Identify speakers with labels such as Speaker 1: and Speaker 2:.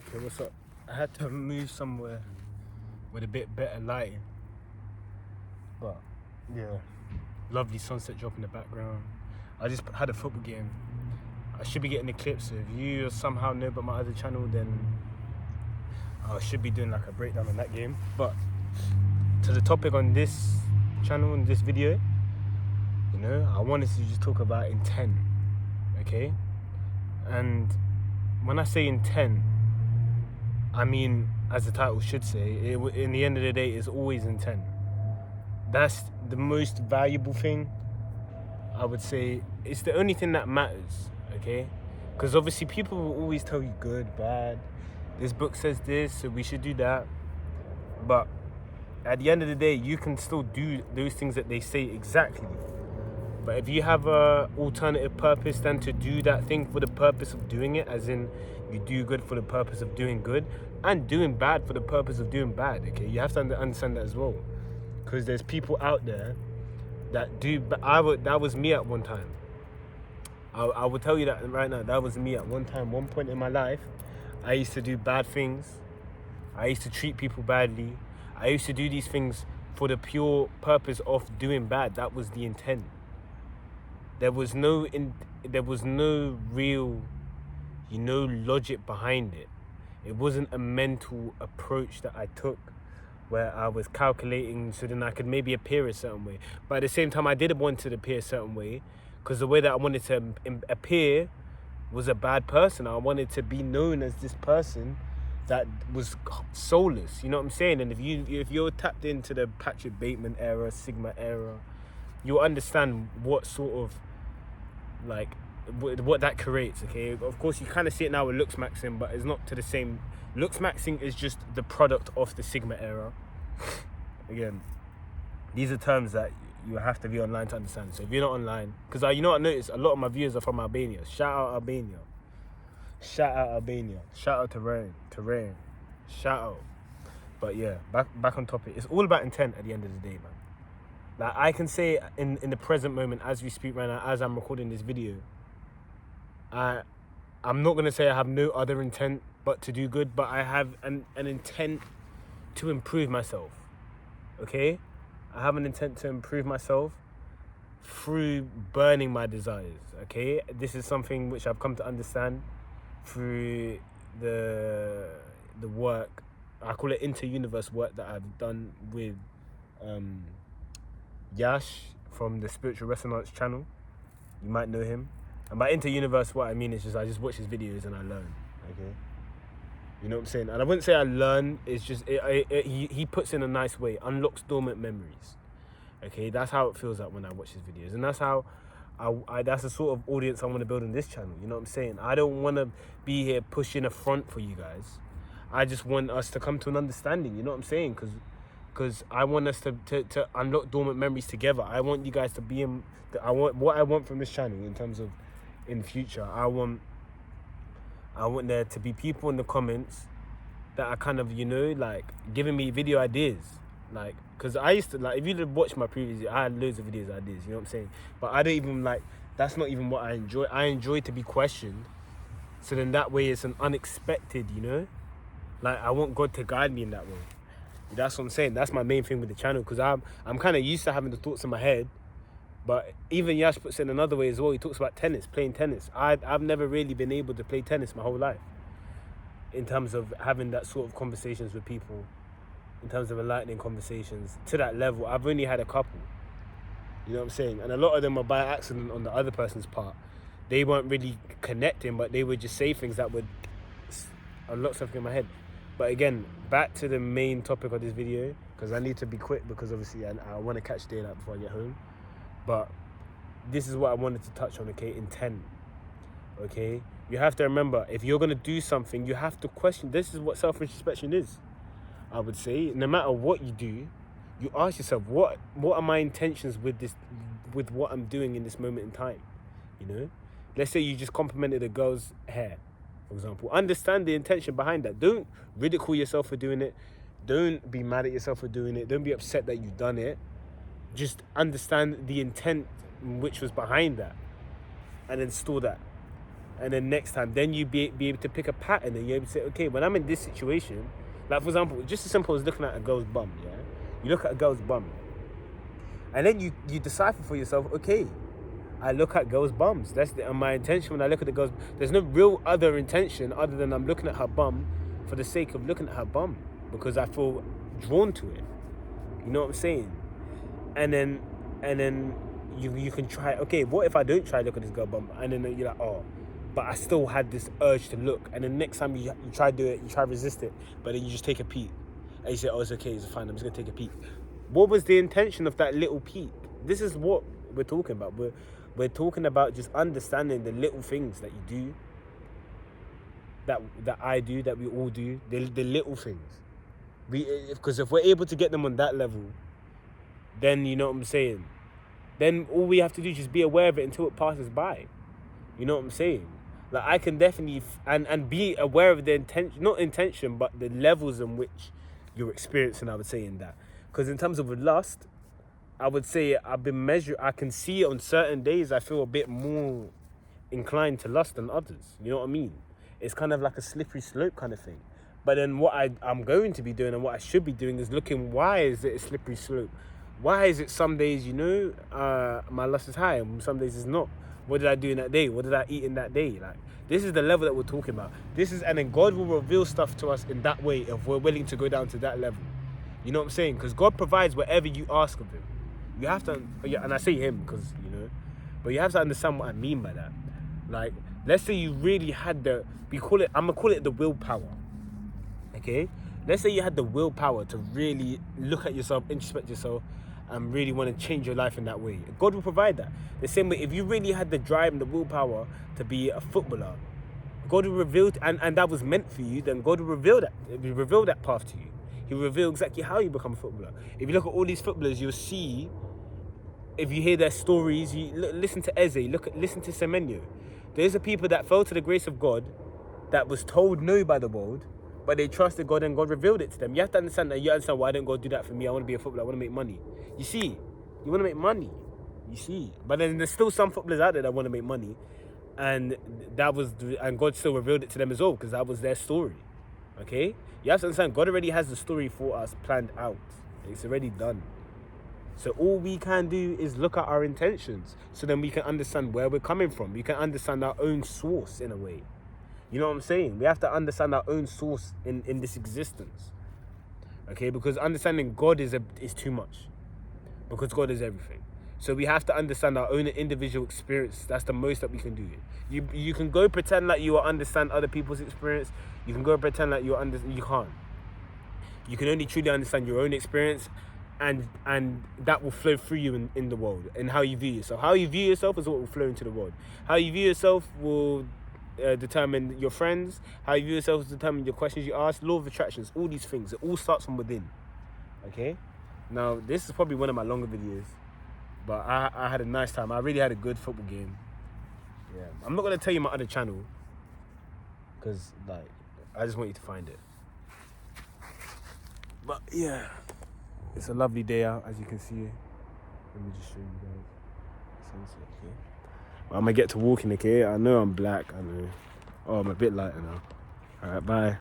Speaker 1: Okay, what's up? I had to move somewhere with a bit better lighting. But yeah, lovely sunset drop in the background. I just had a football game. I should be getting the clips. So if you somehow know about my other channel, then I should be doing like a breakdown on that game. But to the topic on this channel, in this video, you know, I wanted to just talk about intent, okay? And when I say intent, I mean, as the title should say, in the end of the day, it's always intent. That's the most valuable thing, I would say. It's the only thing that matters, okay? Because obviously people will always tell you good, bad. This book says this, so we should do that. But at the end of the day, you can still do those things that they say exactly. But if you have a alternative purpose than to do that thing for the purpose of doing it, as in you do good for the purpose of doing good, and doing bad for the purpose of doing bad, okay? You have to understand that as well. Because there's people out there that do, but that was me at one time. I will tell you that right now, that was me at one time, one point in my life. I used to do bad things. I used to treat people badly. I used to do these things for the pure purpose of doing bad. That was the intent. There was no real, logic behind it. It wasn't a mental approach that I took where I was calculating so then I could maybe appear a certain way. But at the same time, I didn't want to appear a certain way because the way that I wanted to appear was a bad person. I wanted to be known as this person that was soulless, you know what I'm saying? And if you're tapped into the Patrick Bateman era, Sigma era, you'll understand what sort of, like, what that creates, okay? Of course, you kind of see it now with Lux Maxing, but it's not to the same. Lux Maxing is just the product of the Sigma era. Again, these are terms that you have to be online to understand. So if you're not online, because I noticed a lot of my viewers are from Albania. Shout out Albania. Shout out Albania. Shout out to Rain. Shout out. But yeah, back on topic. It's all about intent at the end of the day, man. Like, I can say in the present moment, as we speak right now, as I'm recording this video, I'm not going to say I have no other intent but to do good, but I have an intent to improve myself, okay? I have an intent to improve myself through burning my desires, okay? This is something which I've come to understand through the work, I call it inter-universe work that I've done with Yash from the Spiritual Resonance channel. You might know him. And by inter-universe, what I mean is just I just watch his videos and I learn, okay? You know what I'm saying? And I wouldn't say I learn, it's just, he puts in a nice way, unlocks dormant memories, okay? That's how it feels like when I watch his videos. And that's how, that's the sort of audience I want to build on this channel, you know what I'm saying? I don't want to be here pushing a front for you guys. I just want us to come to an understanding, you know what I'm saying? Because I want us to unlock dormant memories together. I want you guys to be in, what I want from this channel in terms of in future. I want there to be people in the comments that are kind of, like, giving me video ideas. Like, because I used to, like, if you watch my previous, I had loads of videos ideas, you know what I'm saying? But I don't even, like, that's not even what I enjoy. I enjoy to be questioned. So then that way it's an unexpected, Like, I want God to guide me in that way. That's what I'm saying. That's my main thing with the channel, because I'm kind of used to having the thoughts in my head. But even Yash puts it in another way as well. He talks about tennis, playing tennis. I've never really been able to play tennis my whole life in terms of having that sort of conversations with people, in terms of enlightening conversations to that level. I've only had a couple, you know what I'm saying? And a lot of them are by accident on the other person's part. They weren't really connecting, but they would just say things that would unlock something in my head. But again, back to the main topic of this video, because I need to be quick, because obviously I want to catch daylight before I get home. But this is what I wanted to touch on, okay? Intent, okay? You have to remember, if you're going to do something, you have to question. This is what self-introspection is, I would say. No matter what you do, you ask yourself, what are my intentions with this, with what I'm doing in this moment in time, Let's say you just complimented a girl's hair, for example. Understand the intention behind that. Don't ridicule yourself for doing it. Don't be mad at yourself for doing it. Don't be upset that you've done it. Just understand the intent which was behind that and then store that. and then next time, then you be able to pick a pattern, and you're able to say, okay, when I'm in this situation, like for example, just as simple as looking at a girl's bum, yeah? You look at a girl's bum, and then you decipher for yourself, okay, I look at girls' bums. That's my intention when I look at the girls. There's no real other intention other than I'm looking at her bum for the sake of looking at her bum, because I feel drawn to it. You know what I'm saying? And then you can try, okay, what if I don't try to look at this girl bum? And then you're like, oh, but I still had this urge to look. And then next time you try to do it, you try to resist it, but then you just take a peek. And you say, oh, it's okay, it's fine, I'm just going to take a peek. What was the intention of that little peek? This is what we're talking about. We're talking about just understanding the little things that you do, that I do, that we all do, the little things. Because if we're able to get them on that level, then you know what I'm saying, then all we have to do is just be aware of it until it passes by. You know what I'm saying? Like, I can definitely and be aware of the intention, not intention, but the levels in which you're experiencing, I would say, in that. Because in terms of lust, I would say I can see on certain days I feel a bit more inclined to lust than others. You know what I mean? It's kind of like a slippery slope kind of thing. But then what I'm going to be doing and what I should be doing is looking, why is it a slippery slope? Why is it some days, my lust is high and some days it's not? What did I do in that day? What did I eat in that day? Like, this is the level that we're talking about. And then God will reveal stuff to us in that way if we're willing to go down to that level. You know what I'm saying? Because God provides whatever you ask of him. You have to, and I say him because, but you have to understand what I mean by that. Like, let's say you really had I'm going to call it the willpower. Okay? Let's say you had the willpower to really look at yourself, introspect yourself, and really want to change your life in that way. God will provide that. The same way, if you really had the drive and the willpower to be a footballer, God will reveal, and that was meant for you, then God will reveal that path to you. He will reveal exactly how you become a footballer. If you look at all these footballers, you'll see, if you hear their stories, you listen to Eze, listen to Semenyo. Those are people that fell to the grace of God, that was told no by the world, but they trusted God and God revealed it to them. You have to understand that. You understand, why didn't God do that for me? I want to be a footballer. I want to make money. You see, you want to make money. You see, but then there's still some footballers out there that want to make money, and God still revealed it to them as well, because that was their story. Okay, you have to understand, God already has the story for us planned out. It's already done. So all we can do is look at our intentions, so then we can understand where we're coming from. We can understand our own source in a way. You know what I'm saying? We have to understand our own source in this existence. Okay? Because understanding God is too much. Because God is everything. So we have to understand our own individual experience. That's the most that we can do. You can go pretend like you understand other people's experience. You can go pretend like you can't. You can only truly understand your own experience, and that will flow through you in the world, and how you view yourself. How you view yourself is what will flow into the world. How you view yourself will determine your friends. How you view yourself will determine your questions you ask. Law of attractions, all these things, it all starts from within. Okay? Now, this is probably one of my longer videos, but I had a nice time. I really had a good football game. Yeah, I'm not going to tell you my other channel, because I just want you to find it. But yeah, it's a lovely day out, as you can see. Let me just show you guys. Sunset, okay? Well, I'm going to get to walking, okay? I know I'm black, I know. Oh, I'm a bit lighter now. Alright, bye.